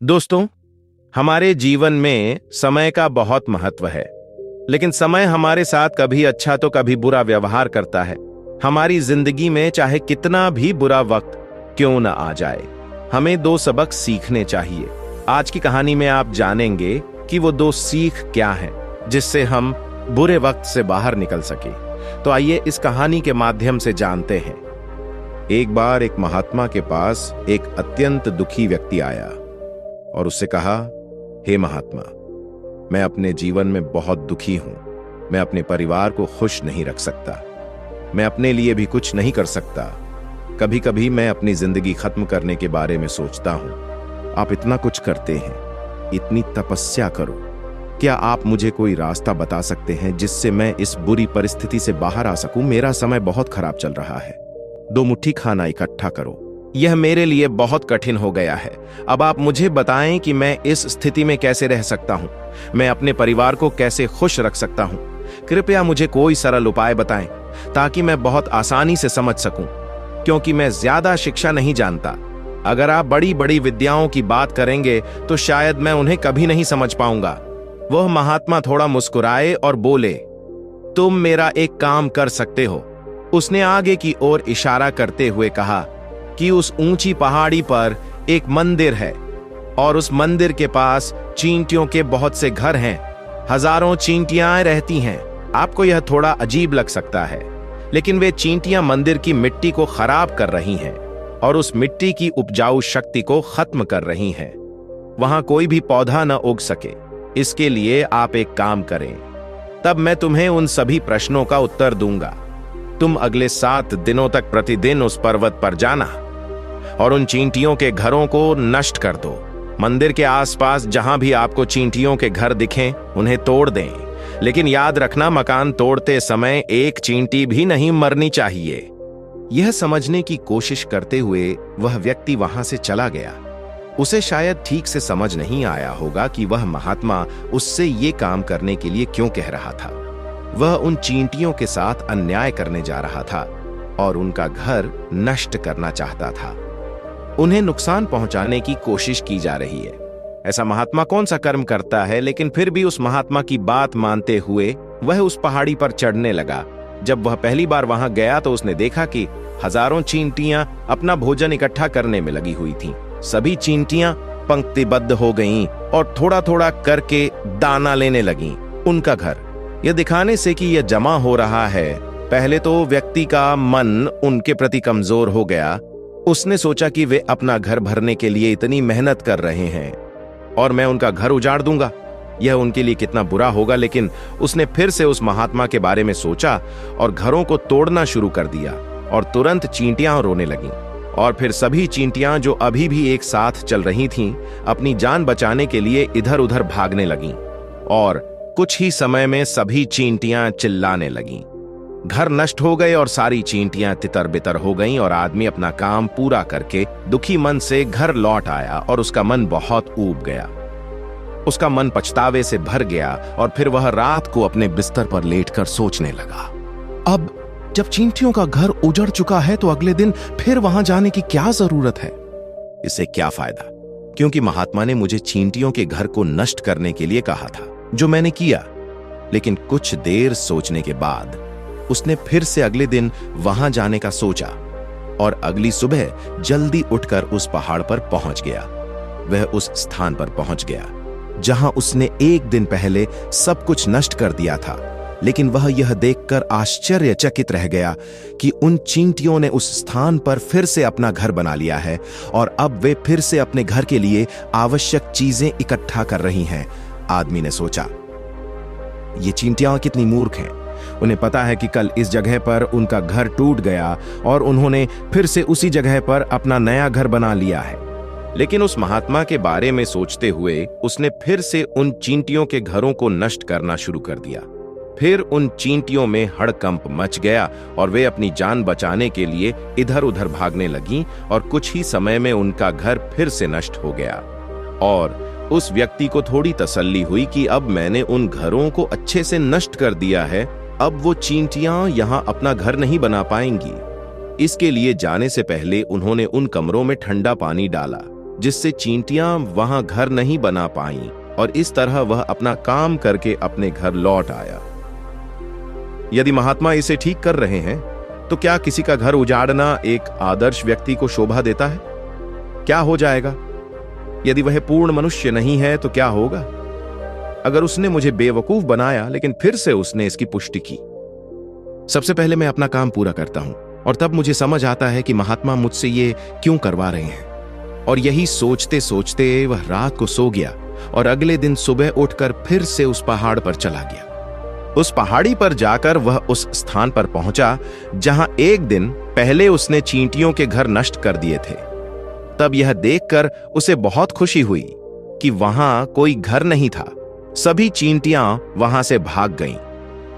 दोस्तों, हमारे जीवन में समय का बहुत महत्व है। लेकिन समय हमारे साथ कभी अच्छा तो कभी बुरा व्यवहार करता है। हमारी जिंदगी में चाहे कितना भी बुरा वक्त क्यों न आ जाए, हमें दो सबक सीखने चाहिए। आज की कहानी में आप जानेंगे कि वो दो सीख क्या हैं, जिससे हम बुरे वक्त से बाहर निकल सके। तो आइए इस कहानी के माध्यम से जानते हैं। एक बार एक महात्मा के पास एक अत्यंत दुखी व्यक्ति आया और उससे कहा, हे महात्मा, मैं अपने जीवन में बहुत दुखी हूं। मैं अपने परिवार को खुश नहीं रख सकता। मैं अपने लिए भी कुछ नहीं कर सकता। कभी कभी मैं अपनी जिंदगी खत्म करने के बारे में सोचता हूं। आप इतना कुछ करते हैं, इतनी तपस्या करो। क्या आप मुझे कोई रास्ता बता सकते हैं जिससे मैं इस बुरी परिस्थिति से बाहर आ सकूं? मेरा समय बहुत खराब चल रहा है। 2 मुट्ठी खाना इकट्ठा करो। यह मेरे लिए बहुत कठिन हो गया है। अब आप मुझे बताएं कि मैं इस स्थिति में कैसे रह सकता हूं। मैं अपने परिवार को कैसे खुश रख सकता हूं। कृपया मुझे कोई सरल उपाय बताएं ताकि मैं बहुत आसानी से समझ सकूं, क्योंकि मैं ज्यादा शिक्षा नहीं जानता। अगर आप बड़ी बड़ी विद्याओं की बात करेंगे तो शायद मैं उन्हें कभी नहीं समझ पाऊंगा। वह महात्मा थोड़ा मुस्कुराए और बोले, तुम मेरा एक काम कर सकते हो। उसने आगे की ओर इशारा करते हुए कहा कि उस ऊंची पहाड़ी पर एक मंदिर है और उस मंदिर के पास चींटियों के बहुत से घर हैं। हजारों चींटियां रहती हैं। आपको यह थोड़ा अजीब लग सकता है, लेकिन वे चींटियां मंदिर की मिट्टी को खराब कर रही हैं और उस मिट्टी की उपजाऊ शक्ति को खत्म कर रही हैं। वहां कोई भी पौधा न उग सके। इसके लिए आप एक काम करें, तब मैं तुम्हें उन सभी प्रश्नों का उत्तर दूंगा। तुम अगले 7 दिनों तक प्रतिदिन उस पर्वत पर जाना और उन चींटियों के घरों को नष्ट कर दो। मंदिर के आसपास जहां भी आपको चींटियों के घर दिखें, उन्हें तोड़ दें। लेकिन याद रखना, मकान तोड़ते समय एक चींटी भी नहीं मरनी चाहिए। यह समझने की कोशिश करते हुए वह व्यक्ति वहां से चला गया। उसे शायद ठीक से समझ नहीं आया होगा कि वह महात्मा उससे ये काम करने के लिए क्यों कह रहा था। वह उन चींटियों के साथ अन्याय करने जा रहा था और उनका घर नष्ट करना चाहता था। उन्हें नुकसान पहुंचाने की कोशिश की जा रही है। ऐसा महात्मा कौन सा कर्म करता है? लेकिन फिर भी उस महात्मा की बात मानते हुए वह उस पहाड़ी पर चढ़ने लगा। जब वह पहली बार वहां गया तो उसने देखा कि हजारों चींटियां अपना भोजन इकट्ठा करने में लगी हुई थीं। सभी चींटियां पंक्तिबद्ध हो गईं और थोड़ा थोड़ा करके दाना लेने लगीं। उनका घर, यह दिखाने से कि यह जमा हो रहा है, पहले तो व्यक्ति का मन उनके प्रति कमजोर हो गया। उसने सोचा कि वे अपना घर भरने के लिए इतनी मेहनत कर रहे हैं और मैं उनका घर उजाड़ दूंगा, यह उनके लिए कितना बुरा होगा। लेकिन उसने फिर से उस महात्मा के बारे में सोचा और घरों को तोड़ना शुरू कर दिया और तुरंत चींटियां रोने लगीं। और फिर सभी चींटियां जो अभी भी एक साथ चल रही थीं, अपनी जान बचाने के लिए इधर उधर भागने लगीं और कुछ ही समय में सभी चींटियां चिल्लाने लगीं। घर नष्ट हो गए और सारी चींटियां तितर बितर हो गईं और आदमी अपना काम पूरा करके दुखी मन से घर लौट आया और उसका मन बहुत ऊब गया। उसका मन पछतावे से भर गया और फिर वह रात को अपने बिस्तर पर लेटकर सोचने लगा, अब जब चींटियों का घर उजड़ चुका है तो अगले दिन फिर वहां जाने की क्या जरूरत है? इससे क्या फायदा? क्योंकि महात्मा ने मुझे चींटियों के घर को नष्ट करने के लिए कहा था, जो मैंने किया। लेकिन कुछ देर सोचने के बाद उसने फिर से अगले दिन वहां जाने का सोचा और अगली सुबह जल्दी उठकर उस पहाड़ पर पहुंच गया। वह उस स्थान पर पहुंच गया जहां उसने एक दिन पहले सब कुछ नष्ट कर दिया था। लेकिन वह यह देखकर आश्चर्यचकित रह गया कि उन चींटियों ने उस स्थान पर फिर से अपना घर बना लिया है और अब वे फिर से अपने घर के लिए आवश्यक चीजें इकट्ठा कर रही हैं। आदमी ने सोचा, ये चींटियां कितनी मूर्ख हैं। उन्हें पता है कि कल इस जगह पर उनका घर टूट गया और उन्होंने फिर से उसी जगह पर अपना नया घर बना लिया है। लेकिन उस महात्मा के बारे में सोचते हुए उसने फिर से उन चींटियों के घरों को नष्ट करना शुरू कर दिया। फिर उन चींटियों में हड़कंप मच गया और वे अपनी जान बचाने के लिए इधर उधर भागने लगीं और कुछ ही समय में उनका घर फिर से नष्ट हो गया। और उस व्यक्ति को थोड़ी तसल्ली हुई कि अब मैंने उन घरों को अच्छे से नष्ट कर दिया है, अब वो चींटियां यहां अपना घर नहीं बना पाएंगी। इसके लिए जाने से पहले उन्होंने उन कमरों में ठंडा पानी डाला जिससे चींटियां वहां घर नहीं बना पाईं और इस तरह वह अपना काम करके अपने घर लौट आया। यदि महात्मा इसे ठीक कर रहे हैं तो क्या किसी का घर उजाड़ना एक आदर्श व्यक्ति को शोभा देता है? क्या हो जाएगा? यदि वह पूर्ण मनुष्य नहीं है तो क्या होगा? अगर उसने मुझे बेवकूफ बनाया लेकिन फिर से उसने इसकी पुष्टि की। सबसे पहले मैं अपना काम पूरा करता हूं और तब मुझे समझ आता है कि महात्मा मुझसे ये क्यों करवा रहे हैं। और यही सोचते सोचते वह रात को सो गया और अगले दिन सुबह उठकर फिर से उस पहाड़ पर चला गया। उस पहाड़ी पर जाकर वह उस स्थान पर पहुंचा जहां एक दिन पहले उसने चींटियों के घर नष्ट कर दिए थे। तब यह देखकर उसे बहुत खुशी हुई कि वहां कोई घर नहीं था। सभी चींटियां वहां से भाग गईं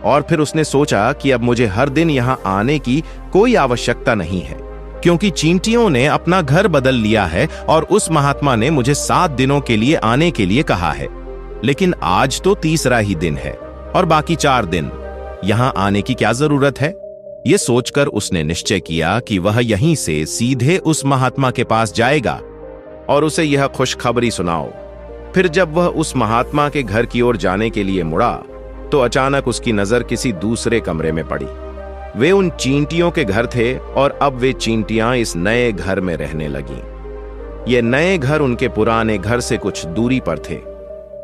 और फिर उसने सोचा कि अब मुझे हर दिन यहां आने की कोई आवश्यकता नहीं है, क्योंकि चींटियों ने अपना घर बदल लिया है और उस महात्मा ने मुझे 7 दिनों के लिए आने के लिए कहा है। लेकिन आज तो तीसरा ही दिन है और बाकी 4 दिन यहां आने की क्या जरूरत है? ये सोचकर उसने निश्चय किया कि वह यहीं से सीधे उस महात्मा के पास जाएगा और उसे यह खुशखबरी सुनाओ। फिर जब वह उस महात्मा के घर की ओर जाने के लिए मुड़ा तो अचानक उसकी नजर किसी दूसरे कमरे में पड़ी। वे उन चींटियों के घर थे और अब वे चींटियां इस नए घर में रहने लगीं। ये नए घर उनके पुराने घर से कुछ दूरी पर थे।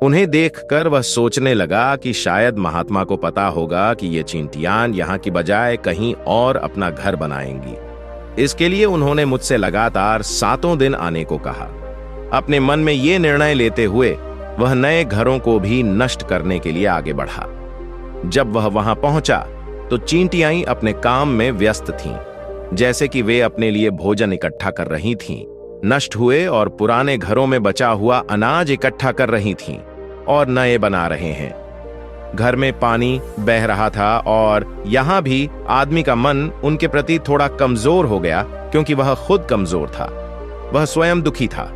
उन्हें देखकर वह सोचने लगा कि शायद महात्मा को पता होगा कि ये चींटियां यहाँ की बजाय कहीं और अपना घर बनाएंगी। इसके लिए उन्होंने मुझसे लगातार 7 दिन आने को कहा। अपने मन में ये निर्णय लेते हुए वह नए घरों को भी नष्ट करने के लिए आगे बढ़ा। जब वह वहां पहुंचा तो चींटियां अपने काम में व्यस्त थीं, जैसे कि वे अपने लिए भोजन इकट्ठा कर रही थीं, नष्ट हुए और पुराने घरों में बचा हुआ अनाज इकट्ठा कर रही थीं और नए बना रहे हैं। घर में पानी बह रहा था और यहां भी आदमी का मन उनके प्रति थोड़ा कमजोर हो गया, क्योंकि वह खुद कमजोर था। वह स्वयं दुखी था।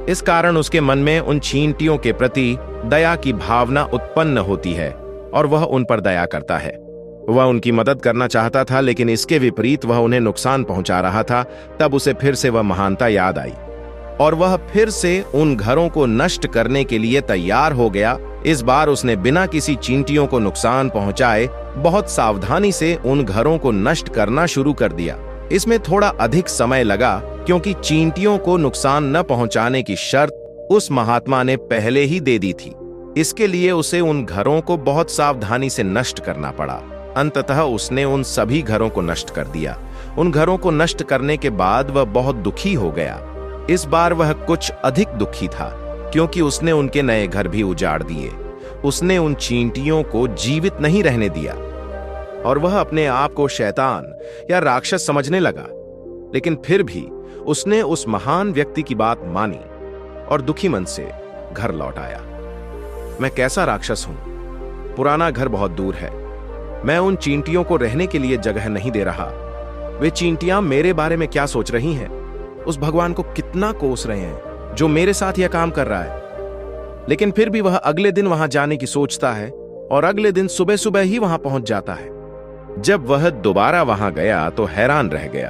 इस कारण उसके मन में उन चींटियों के प्रति दया की भावना उत्पन्न होती है और वह उन पर दया करता है। वह उनकी मदद करना चाहता था, लेकिन इसके विपरीत वह उन्हें नुकसान पहुंचा रहा था। तब उसे फिर से वह महानता याद आई और वह फिर से उन घरों को नष्ट करने के लिए तैयार हो गया। इस बार उसने बिना किसी चींटियों को नुकसान पहुंचाए बहुत सावधानी से उन घरों को नष्ट करना शुरू कर दिया। इसमें थोड़ा अधिक समय लगा, क्योंकि चींटियों को नुकसान न पहुंचाने की शर्त उस महात्मा ने पहले ही दे दी थी। इसके लिए उसे उन घरों को बहुत सावधानी से नष्ट करना पड़ा। अंततः उसने उन सभी घरों को नष्ट कर दिया। उन घरों को नष्ट करने के बाद वह बहुत दुखी हो गया। इस बार वह कुछ अधिक दुखी था, क्योंकि उसने उनके नए घर भी उजाड़ दिए। उसने उन चींटियों को जीवित नहीं रहने दिया और वह अपने आप को शैतान या राक्षस समझने लगा। लेकिन फिर भी उसने उस महान व्यक्ति की बात मानी और दुखी मन से घर लौट आया। मैं कैसा राक्षस हूं? पुराना घर बहुत दूर है। मैं उन चींटियों को रहने के लिए जगह नहीं दे रहा। वे चींटियां मेरे बारे में क्या सोच रही हैं? उस भगवान को कितना कोस रहे हैं जो मेरे साथ यह काम कर रहा है। लेकिन फिर भी वह अगले दिन वहां जाने की सोचता है और अगले दिन सुबह सुबह ही वहां पहुंच जाता है। जब वह दोबारा वहां गया तो हैरान रह गया,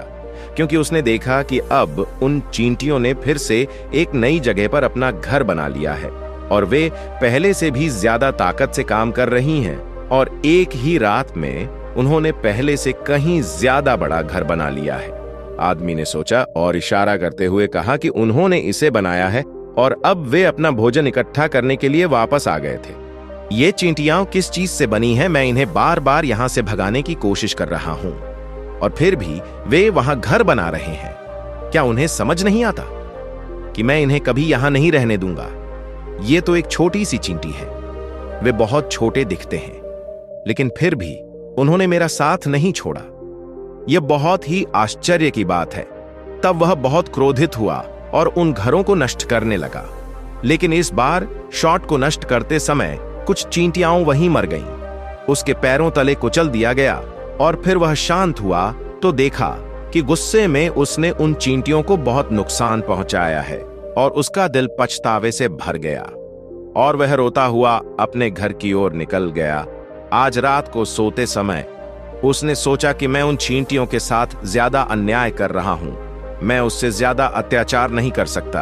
क्योंकि उसने देखा कि अब उन चींटियों ने फिर से एक नई जगह पर अपना घर बना लिया है और वे पहले से भी ज्यादा ताकत से काम कर रही हैं और एक ही रात में उन्होंने पहले से कहीं ज्यादा बड़ा घर बना लिया है। आदमी ने सोचा और इशारा करते हुए कहा कि उन्होंने इसे बनाया है और अब वे अपना भोजन इकट्ठा करने के लिए वापस आ गए थे। ये चींटियां किस चीज से बनी है, मैं इन्हें बार बार यहां से भगाने की कोशिश कर रहा हूं और फिर भी वे वहां घर बना रहे हैं। क्या उन्हें समझ नहीं आता कि मैं इन्हें कभी यहां नहीं रहने दूंगा? ये तो एक छोटी सी चींटी है। वे बहुत छोटे दिखते हैं, लेकिन फिर भी उन्होंने मेरा साथ नहीं छोड़ा। यह बहुत ही आश्चर्य की बात है। तब वह बहुत क्रोधित हुआ और उन घरों को नष्ट करने लगा। लेकिन इस बार शॉट को नष्ट करते समय कुछ चींटियां वहीं मर गईं। उसके पैरों तले कुचल दिया गया और फिर वह शांत हुआ तो देखा कि गुस्से में उसने उन चींटियों को बहुत नुकसान पहुंचाया है और उसका दिल पछतावे से भर गया और वह रोता हुआ अपने घर की ओर निकल गया। आज रात को सोते समय उसने सोचा कि मैं उन चींटियों के साथ ज्यादा अन्याय कर रहा हूं। मैं उससे ज्यादा अत्याचार नहीं कर सकता।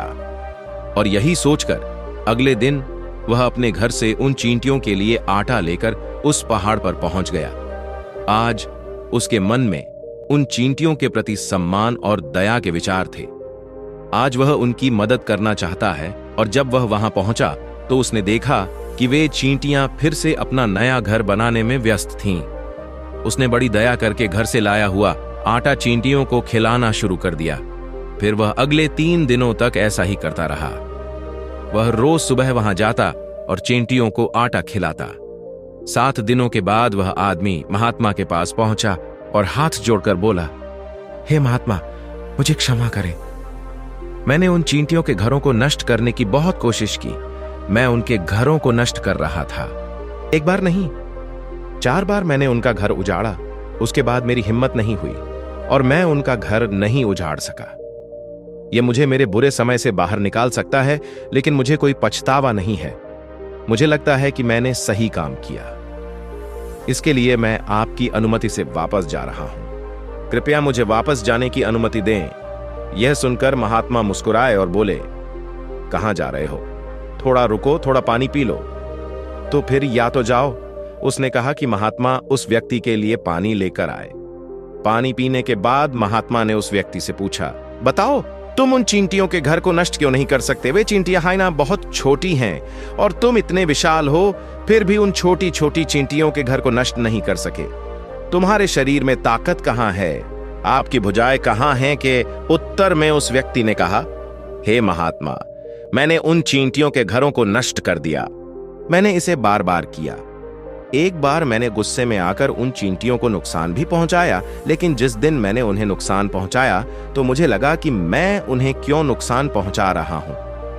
और यही सोचकर अगले दिन वह अपने घर से उन चींटियों के लिए आटा लेकर उस पहाड़ पर पहुंच गया। आज उसके मन में उन चींटियों के प्रति सम्मान और दया के विचार थे। आज वह उनकी मदद करना चाहता है। और जब वह वहां पहुंचा तो उसने देखा कि वे चींटियां फिर से अपना नया घर बनाने में व्यस्त थीं। उसने बड़ी दया करके घर से लाया हुआ आटा चींटियों को खिलाना शुरू कर दिया। फिर वह अगले 3 दिनों तक ऐसा ही करता रहा। वह रोज सुबह वहां जाता और चींटियों को आटा खिलाता। 7 दिनों के बाद वह आदमी महात्मा के पास पहुंचा और हाथ जोड़कर बोला, हे महात्मा, मुझे क्षमा करें। मैंने उन चींटियों के घरों को नष्ट करने की बहुत कोशिश की। मैं उनके घरों को नष्ट कर रहा था। 1 बार नहीं, 4 बार मैंने उनका घर उजाड़ा। उसके बाद मेरी हिम्मत नहीं हुई और मैं उनका घर नहीं उजाड़ सका। यह मुझे मेरे बुरे समय से बाहर निकाल सकता है, लेकिन मुझे कोई पछतावा नहीं है। मुझे लगता है कि मैंने सही काम किया। इसके लिए मैं आपकी अनुमति से वापस जा रहा हूं। कृपया मुझे वापस जाने की अनुमति दें। यह सुनकर महात्मा मुस्कुराए और बोले, कहां जा रहे हो? थोड़ा रुको, थोड़ा पानी पी लो। तो फिर या तो जाओ। उसने कहा कि महात्मा उस व्यक्ति के लिए पानी लेकर आए। पानी पीने के बाद महात्मा ने उस व्यक्ति से पूछा, बताओ, तुम उन चींटियों के घर को नष्ट क्यों नहीं कर सकते? वे चींटियां हाइना बहुत छोटी हैं और तुम इतने विशाल हो, फिर भी उन छोटी छोटी चींटियों के घर को नष्ट नहीं कर सके। तुम्हारे शरीर में ताकत कहां है? आपकी भुजाएं कहां हैं? के उत्तर में उस व्यक्ति ने कहा, हे महात्मा, मैंने उन चींटियों के घरों को नष्ट कर दिया। मैंने इसे बार बार किया। एक बार मैंने गुस्से में आकर उन चींटियों को नुकसान भी पहुंचाया, लेकिन जिस दिन मैंने उन्हें नुकसान पहुंचाया तो मुझे लगा कि मैं उन्हें क्यों नुकसान पहुंचा रहा हूं,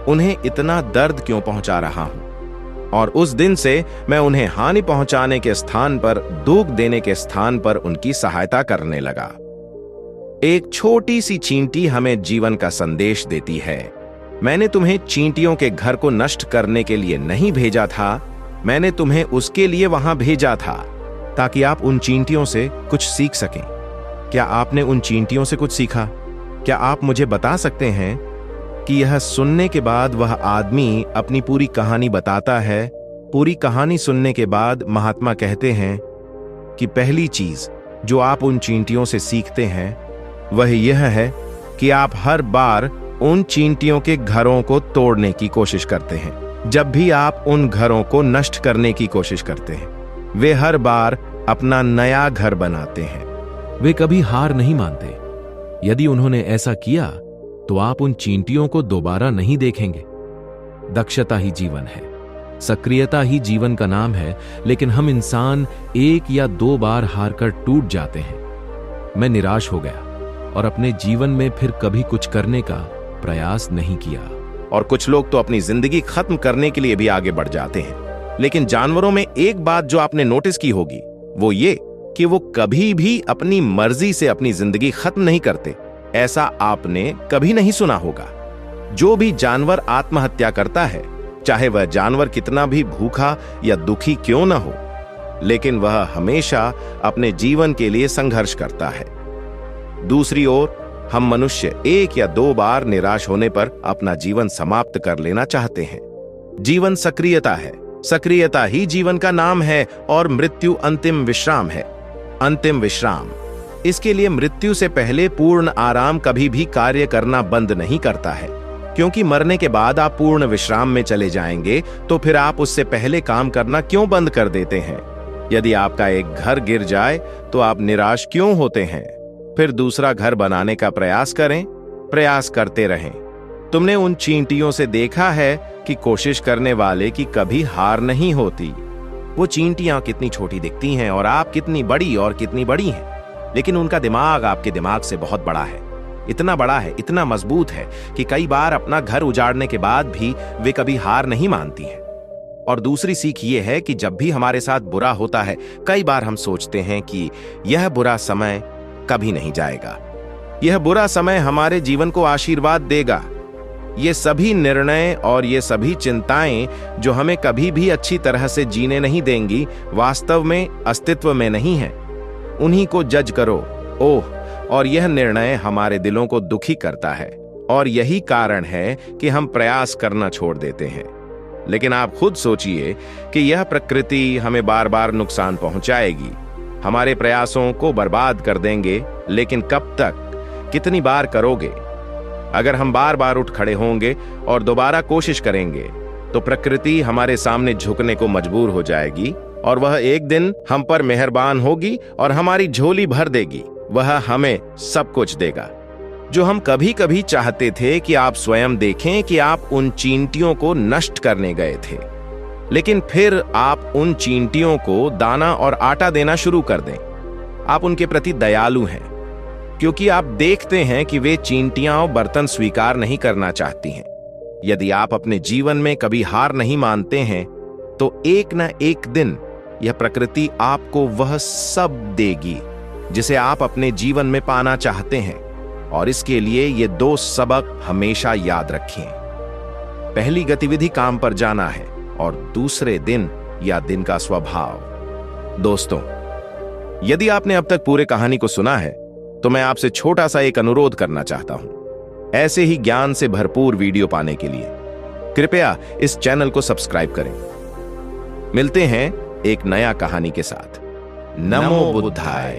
उन्हें इतना दर्द क्यों पहुंचा रहा हूं। और उस दिन से मैं उन्हें हानि पहुंचाने के स्थान पर, दुख देने के स्थान पर उनकी सहायता करने लगा। एक छोटी सी चींटी हमें जीवन का संदेश देती है। मैंने तुम्हें चींटियों के घर को नष्ट करने के लिए नहीं भेजा था, मैंने तुम्हें उसके लिए वहां भेजा था ताकि आप उन चींटियों से कुछ सीख सकें। क्या आपने उन चींटियों से कुछ सीखा? क्या आप मुझे बता सकते हैं कि यह सुनने के बाद वह आदमी अपनी पूरी कहानी बताता है। पूरी कहानी सुनने के बाद महात्मा कहते हैं कि पहली चीज जो आप उन चींटियों से सीखते हैं वह यह है कि आप हर बार उन चींटियों के घरों को तोड़ने की कोशिश करते हैं। जब भी आप उन घरों को नष्ट करने की कोशिश करते हैं, वे हर बार अपना नया घर बनाते हैं। वे कभी हार नहीं मानते। यदि उन्होंने ऐसा किया तो आप उन चींटियों को दोबारा नहीं देखेंगे। दक्षता ही जीवन है, सक्रियता ही जीवन का नाम है, लेकिन हम इंसान 1 या 2 बार हारकर टूट जाते हैं। मैं निराश हो गया और अपने जीवन में फिर कभी कुछ करने का प्रयास नहीं किया। और कुछ लोग तो अपनी जिंदगी खत्म करने के लिए भी आगे बढ़ जाते हैं। लेकिन जानवरों में एक बात जो आपने नोटिस की होगी वो ये कि वो कभी भी अपनी मर्जी से अपनी जिंदगी खत्म नहीं करते। ऐसा आपने कभी नहीं सुना होगा। जो भी जानवर आत्महत्या करता है, चाहे वह जानवर कितना भी भूखा या दुखी क्यों ना हो, लेकिन वह हमेशा अपने जीवन के लिए संघर्ष करता है। दूसरी ओर हम मनुष्य 1 या 2 बार निराश होने पर अपना जीवन समाप्त कर लेना चाहते हैं। जीवन सक्रियता है, सक्रियता ही जीवन का नाम है और मृत्यु अंतिम विश्राम है। अंतिम विश्राम, इसके लिए मृत्यु से पहले पूर्ण आराम कभी भी कार्य करना बंद नहीं करता है, क्योंकि मरने के बाद आप पूर्ण विश्राम में चले जाएंगे तो फिर आप उससे पहले काम करना क्यों बंद कर देते हैं? यदि आपका एक घर गिर जाए तो आप निराश क्यों होते हैं? फिर दूसरा घर बनाने का प्रयास करें, प्रयास करते रहें। तुमने उन चींटियों से देखा है कि कोशिश करने वाले की कभी हार नहीं होती। वो चींटियां कितनी छोटी दिखती हैं और आप कितनी बड़ी और कितनी बड़ी हैं, लेकिन उनका दिमाग आपके दिमाग से बहुत बड़ा है। इतना बड़ा है, इतना मजबूत है कि कई बार अपना घर उजाड़ने के बाद भी वे कभी हार नहीं मानती हैं। और दूसरी सीख ये है कि जब भी हमारे साथ बुरा होता है, कई बार हम सोचते हैं कि यह बुरा समय कभी नहीं जाएगा, यह बुरा समय हमारे जीवन को आशीर्वाद देगा। ये सभी निर्णय और ये सभी चिंताएं जो हमें कभी भी अच्छी तरह से जीने नहीं देंगी, वास्तव में अस्तित्व में नहीं है। उन्हीं को जज करो। ओह, और यह निर्णय हमारे दिलों को दुखी करता है और यही कारण है कि हम प्रयास करना छोड़ देते हैं। लेकिन आप खुद सोचिए कि यह प्रकृति हमें बार बार नुकसान पहुंचाएगी, हमारे प्रयासों को बर्बाद कर देंगे, लेकिन कब तक, कितनी बार करोगे? अगर हम बार बार उठ खड़े होंगे और दोबारा कोशिश करेंगे तो प्रकृति हमारे सामने झुकने को मजबूर हो जाएगी और वह एक दिन हम पर मेहरबान होगी और हमारी झोली भर देगी। वह हमें सब कुछ देगा जो हम कभी कभी चाहते थे। कि आप स्वयं देखें कि आप उन चींटियों को नष्ट करने गए थे, लेकिन फिर आप उन चींटियों को दाना और आटा देना शुरू कर दें। आप उनके प्रति दयालु हैं क्योंकि आप देखते हैं कि वे चींटियां बर्तन स्वीकार नहीं करना चाहती हैं। यदि आप अपने जीवन में कभी हार नहीं मानते हैं तो एक न एक दिन यह प्रकृति आपको वह सब देगी जिसे आप अपने जीवन में पाना चाहते हैं। और इसके लिए ये 2 सबक हमेशा याद रखें। पहली गतिविधि काम पर जाना है और दूसरे दिन या दिन का स्वभाव। दोस्तों, यदि आपने अब तक पूरे कहानी को सुना है तो मैं आपसे छोटा सा एक अनुरोध करना चाहता हूं। ऐसे ही ज्ञान से भरपूर वीडियो पाने के लिए कृपया इस चैनल को सब्सक्राइब करें। मिलते हैं एक नया कहानी के साथ। नमो बुद्धाय।